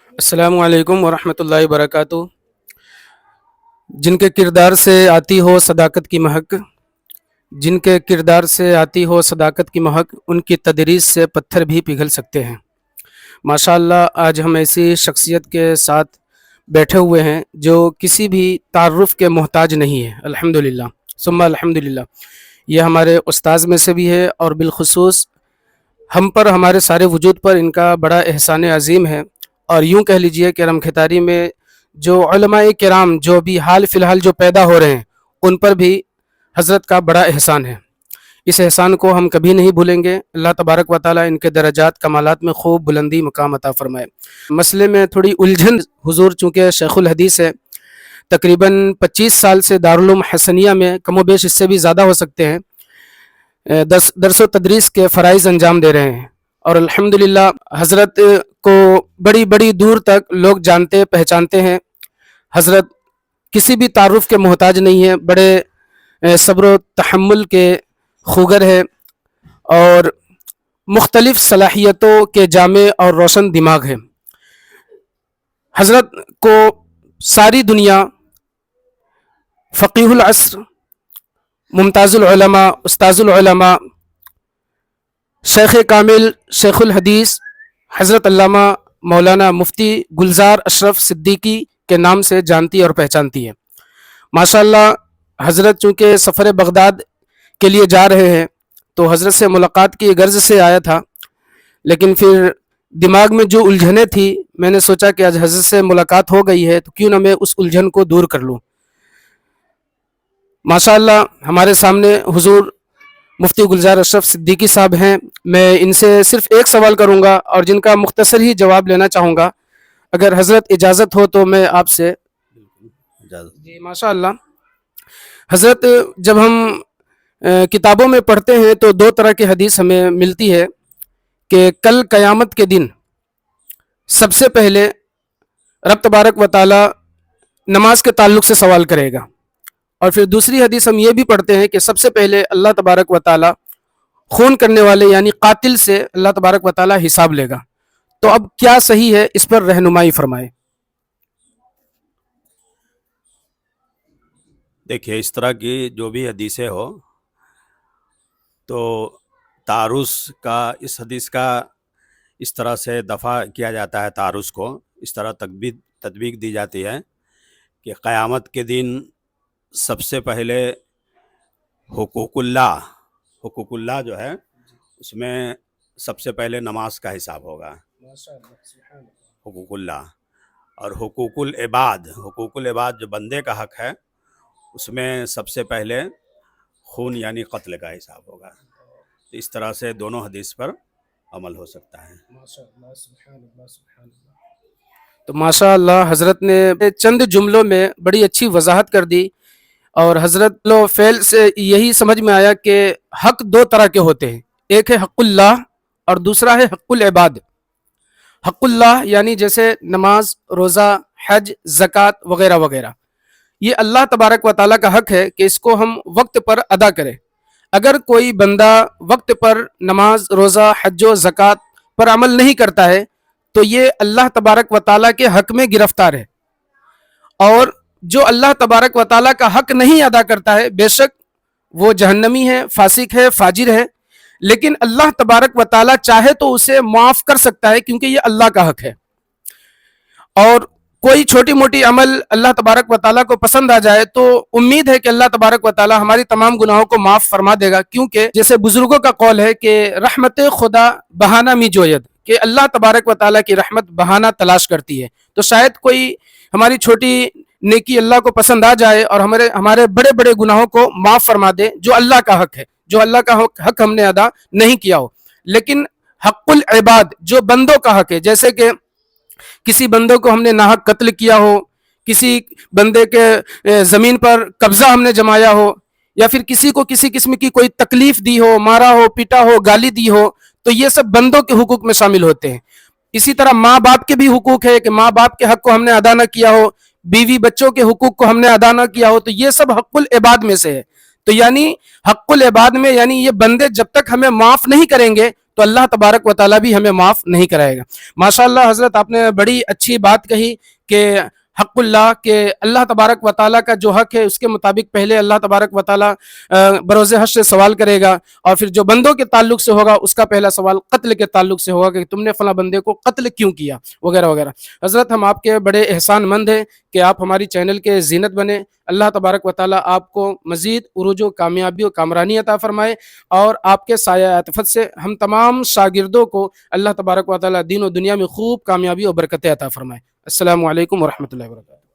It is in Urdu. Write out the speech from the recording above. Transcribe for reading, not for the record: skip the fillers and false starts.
السلام علیکم ورحمۃ اللہ وبرکاتہ۔ جن کے کردار سے آتی ہو صداقت کی مہک، جن کے کردار سے آتی ہو صداقت کی مہک، ان کی تدریس سے پتھر بھی پگھل سکتے ہیں۔ ماشاءاللہ آج ہم ایسی شخصیت کے ساتھ بیٹھے ہوئے ہیں جو کسی بھی تعارف کے محتاج نہیں ہے، الحمدللہ ثم الحمدللہ۔ یہ ہمارے استاذ میں سے بھی ہے اور بالخصوص ہم پر، ہمارے سارے وجود پر ان کا بڑا احسان عظیم ہے۔ اور یوں کہہ لیجئے کہ رم کھتاری میں جو علماء کرام جو بھی حال فی الحال جو پیدا ہو رہے ہیں، ان پر بھی حضرت کا بڑا احسان ہے۔ اس احسان کو ہم کبھی نہیں بھولیں گے۔ اللہ تبارک و تعالیٰ ان کے درجات کمالات میں خوب بلندی مقام عطا فرمائے۔ مسئلے میں تھوڑی الجھن، حضور چونکہ شیخ الحدیث ہے، تقریباً 25 سال سے دارالعلوم حسنیہ میں، کم و بیش اس سے بھی زیادہ ہو سکتے ہیں، درس و تدریس کے فرائض انجام دے رہے ہیں۔ اور الحمدللہ حضرت کو بڑی بڑی دور تک لوگ جانتے پہچانتے ہیں۔ حضرت کسی بھی تعارف کے محتاج نہیں ہے، بڑے صبر و تحمل کے خوگر ہے اور مختلف صلاحیتوں کے جامع اور روشن دماغ ہے۔ حضرت کو ساری دنیا فقیہ العصر، ممتاز العلماء، استاذ العلماء، شیخ کامل، شیخ الحدیث حضرت علامہ مولانا مفتی گلزار اشرف صدیقی کے نام سے جانتی اور پہچانتی ہے۔ ماشاءاللہ حضرت چونکہ سفر بغداد کے لیے جا رہے ہیں تو حضرت سے ملاقات کی غرض سے آیا تھا، لیکن پھر دماغ میں جو الجھنیں تھی، میں نے سوچا کہ آج حضرت سے ملاقات ہو گئی ہے تو کیوں نہ میں اس الجھن کو دور کر لوں۔ ماشاءاللہ ہمارے سامنے حضور مفتی گلزار اشرف صدیقی صاحب ہیں۔ میں ان سے صرف ایک سوال کروں گا اور جن کا مختصر ہی جواب لینا چاہوں گا، اگر حضرت اجازت ہو تو میں آپ سے۔ جی ماشاءاللہ حضرت، جب ہم کتابوں میں پڑھتے ہیں تو دو طرح کی حدیث ہمیں ملتی ہے کہ کل قیامت کے دن سب سے پہلے رب تبارک و تعالی نماز کے تعلق سے سوال کرے گا، اور پھر دوسری حدیث ہم یہ بھی پڑھتے ہیں کہ سب سے پہلے اللہ تبارک و تعالی خون کرنے والے یعنی قاتل سے اللہ تبارک و تعالی حساب لے گا۔ تو اب کیا صحیح ہے، اس پر رہنمائی فرمائے۔ دیکھیے، اس طرح کی جو بھی حدیثیں ہو تو تعارض کا، اس حدیث کا اس طرح سے دفع کیا جاتا ہے، تعارض کو اس طرح تطبیق دی جاتی ہے کہ قیامت کے دن سب سے پہلے حقوق اللہ جو ہے، اس میں سب سے پہلے نماز کا حساب ہوگا، حقوق اللہ۔ اور حقوق العباد جو بندے کا حق ہے، اس میں سب سے پہلے خون یعنی قتل کا حساب ہوگا۔ تو اس طرح سے دونوں حدیث پر عمل ہو سکتا ہے۔ تو ماشاء اللہ حضرت نے چند جملوں میں بڑی اچھی وضاحت کر دی، اور حضرت لو فعل سے یہی سمجھ میں آیا کہ حق دو طرح کے ہوتے ہیں، ایک ہے حق اللہ اور دوسرا ہے حق العباد۔ حق اللہ یعنی جیسے نماز، روزہ، حج، زکوٰۃ وغیرہ وغیرہ، یہ اللہ تبارک و تعالیٰ کا حق ہے کہ اس کو ہم وقت پر ادا کریں۔ اگر کوئی بندہ وقت پر نماز، روزہ، حج و زکوٰۃ پر عمل نہیں کرتا ہے تو یہ اللہ تبارک و تعالیٰ کے حق میں گرفتار ہے، اور جو اللہ تبارک و تعالیٰ کا حق نہیں ادا کرتا ہے بے شک وہ جہنمی ہے، فاسق ہے، فاجر ہے، لیکن اللہ تبارک و تعالیٰ چاہے تو اسے معاف کر سکتا ہے کیونکہ یہ اللہ کا حق ہے۔ اور کوئی چھوٹی موٹی عمل اللہ تبارک و تعالیٰ کو پسند آ جائے تو امید ہے کہ اللہ تبارک و تعالیٰ ہماری تمام گناہوں کو معاف فرما دے گا، کیونکہ جیسے بزرگوں کا قول ہے کہ رحمت خدا بہانہ می جوید، کہ اللہ تبارک و تعالیٰ کی رحمت بہانہ تلاش کرتی ہے۔ تو شاید کوئی ہماری چھوٹی نیکی اللہ کو پسند آ جائے اور ہمارے بڑے بڑے گناہوں کو معاف فرما دے، جو اللہ کا حق ہے، جو اللہ کا حق ہم نے ادا نہیں کیا ہو۔ لیکن حق العباد جو بندوں کا حق ہے، جیسے کہ کسی بندوں کو ہم نے ناحق قتل کیا ہو، کسی بندے کے زمین پر قبضہ ہم نے جمایا ہو، یا پھر کسی کو کسی قسم کی کوئی تکلیف دی ہو، مارا ہو، پیٹا ہو، گالی دی ہو، تو یہ سب بندوں کے حقوق میں شامل ہوتے ہیں۔ اسی طرح ماں باپ کے بھی حقوق ہے کہ ماں باپ کے حق کو ہم نے ادا نہ کیا ہو، بیوی بچوں کے حقوق کو ہم نے ادا نہ کیا ہو، تو یہ سب حق العباد میں سے ہے۔ تو یعنی حق العباد میں یعنی یہ بندے جب تک ہمیں معاف نہیں کریں گے تو اللہ تبارک و تعالیٰ بھی ہمیں معاف نہیں کرائے گا. ماشاءاللہ حضرت آپ نے بڑی اچھی بات کہی کہ حق اللہ کہ اللہ تبارک و تعالیٰ کا جو حق ہے اس کے مطابق پہلے اللہ تبارک و تعالیٰ بروز حشر سے سوال کرے گا, اور پھر جو بندوں کے تعلق سے ہوگا اس کا پہلا سوال قتل کے تعلق سے ہوگا کہ تم نے فلاں بندے کو قتل کیوں کیا وغیرہ وغیرہ. حضرت ہم آپ کے بڑے احسان مند ہیں کہ آپ ہماری چینل کے زینت بنے. اللہ تبارک و تعالیٰ آپ کو مزید عروج و کامیابی و کامرانی عطا فرمائے, اور آپ کے سایہ عطفت سے ہم تمام شاگردوں کو اللہ تبارک و تعالیٰ دین و دنیا میں خوب کامیابی و برکتیں عطا فرمائے. السلام علیکم ورحمۃ اللہ وبرکاتہ.